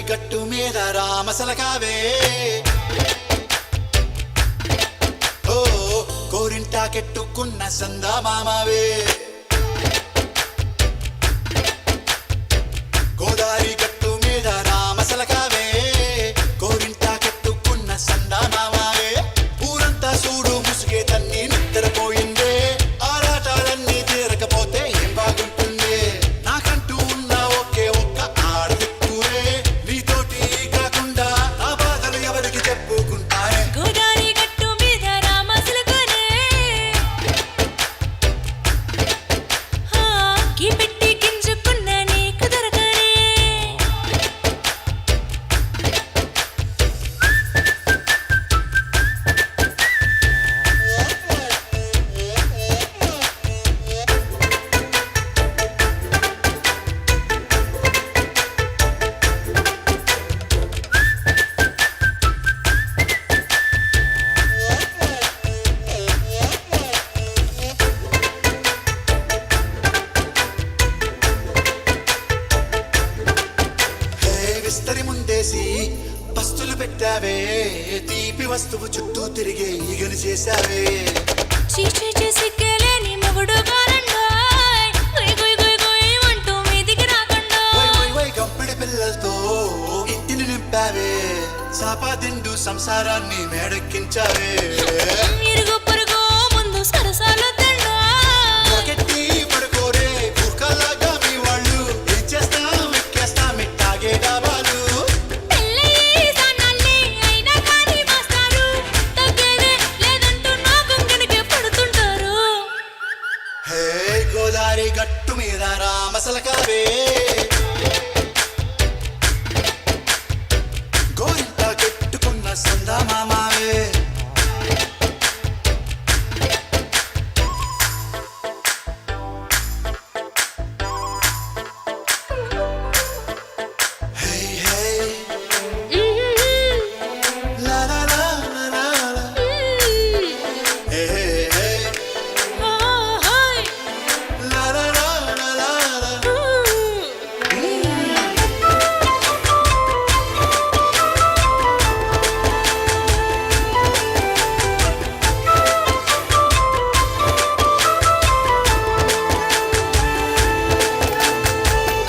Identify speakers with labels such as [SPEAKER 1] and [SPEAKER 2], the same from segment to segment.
[SPEAKER 1] గట్టు మీద రామసలకావే ఓ కోరింటాకెట్టుకున్న సందామామవే గోదారి గట్టు మీద రామసలకావే కోరింటాకెట్టుకున్న సందామామవే ఊరంతా చూడు ముసుగే తన్ని నిద్రపోయిందే ఆరాటాలన్నీ తీరకపోతే ఏం బాగుంటుంది నాకంటూ ఉన్న ఒకే ఒక్క ఆడదిక్కువే నీతోటి కాకుండా నా బాధలు ఎవరికి చెప్పుకుంటానే
[SPEAKER 2] గోదారి గట్టు మీద రామసలకానే కి పెట్టి గింజుకున్న నీకు దొరకనే
[SPEAKER 1] విస్తరి ముందేసి పస్తులు పెట్టావే తీపి వస్తువు చుట్టూ తిరిగే ఈగలు చేశావే
[SPEAKER 2] చీచీ చేసి కేలేని మొగుడు గారండాయ్ గుయ్ గుయ్ గుయ్ గుయ్ అంటూ మీదికి రాకుండా
[SPEAKER 1] వై వై వై గంపిడి పిల్లలతో ఇంటిని నింపావే సాపాదిండు సంసారాన్ని మేడెక్కించావే
[SPEAKER 2] ఇరుగు పొరుగు ముందు సరసాలు తండా
[SPEAKER 1] గట్టి పడుకోరే కుక్కలాగా మీ వాళ్ళు ఏం చేస్తాం ఎక్కేస్తాం ఇట్టాగే డాబాలు
[SPEAKER 2] పెళ్ళయి సానాల్ని అయినా కానీ మాస్తారు తగ్గేదే లేదంటూ నా గంగనికే పడుతుంటారు
[SPEAKER 1] హే గోదారి గట్టు మీద రామసలకావే గోరింట కట్టుకున్న సందామామవే హే హే లా లా లా లా లా లా. హే హే హే
[SPEAKER 2] హాయ్
[SPEAKER 1] లా లా లా లా లా లా.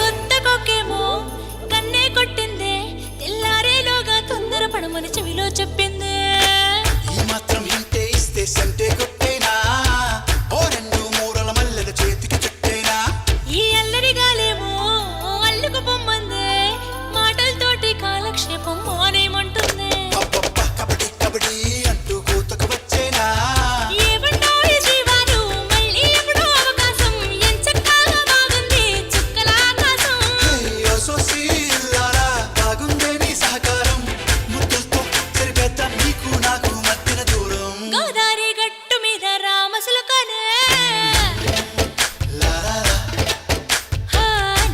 [SPEAKER 2] కొత్త కొక్కేమో కన్నే కొట్టిందే తెల్లారేలోగా తొందరపడమని చెవిలో చెప్పిందే
[SPEAKER 1] ఈ మాత్రం హింటే ఇస్తే సంటే కొట్టేనా ఓ రెండు మూరల మల్లెల చేతికి చుట్టేనా
[SPEAKER 2] ఈ అల్లరి గాలేమో అల్లుకు పొమ్మందే మాటలతోటి కాలక్షేపం మానేమంటుంది
[SPEAKER 1] అబ్బబ్బ కబడ్డీ కబడ్డీ అంటూ కూతకు వచ్చేనా
[SPEAKER 2] ఏమంటావు జీవాలు మళ్ళీ ఎప్పుడో అవకాశం ఎంచక్కా బాగుంది చుక్కల ఆకాశం
[SPEAKER 1] అయ్యో సోసీలారా బాగుందే నీ సహకారం ముద్దులతో సరిపెద్దాం నీకు నాకు మధ్యన దూరం
[SPEAKER 2] గోదారి గట్టు మీద రామసలకానే
[SPEAKER 1] లా లా లా.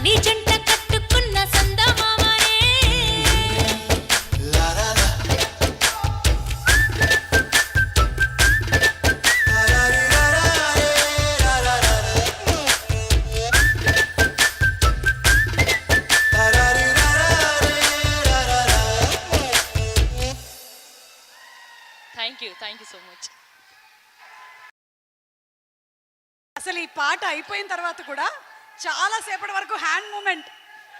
[SPEAKER 2] నీ జంట కట్టుకున్న సందమామనే
[SPEAKER 1] లా లా లా. లాలారి లాలారే లాలారే. లాలారి లాలారే లాలారే.
[SPEAKER 3] Thank you so much.
[SPEAKER 4] అసలు ఈ పాట అయిపోయిన తర్వాత కూడా చాలా సేపటి వరకు హ్యాండ్ మూమెంట్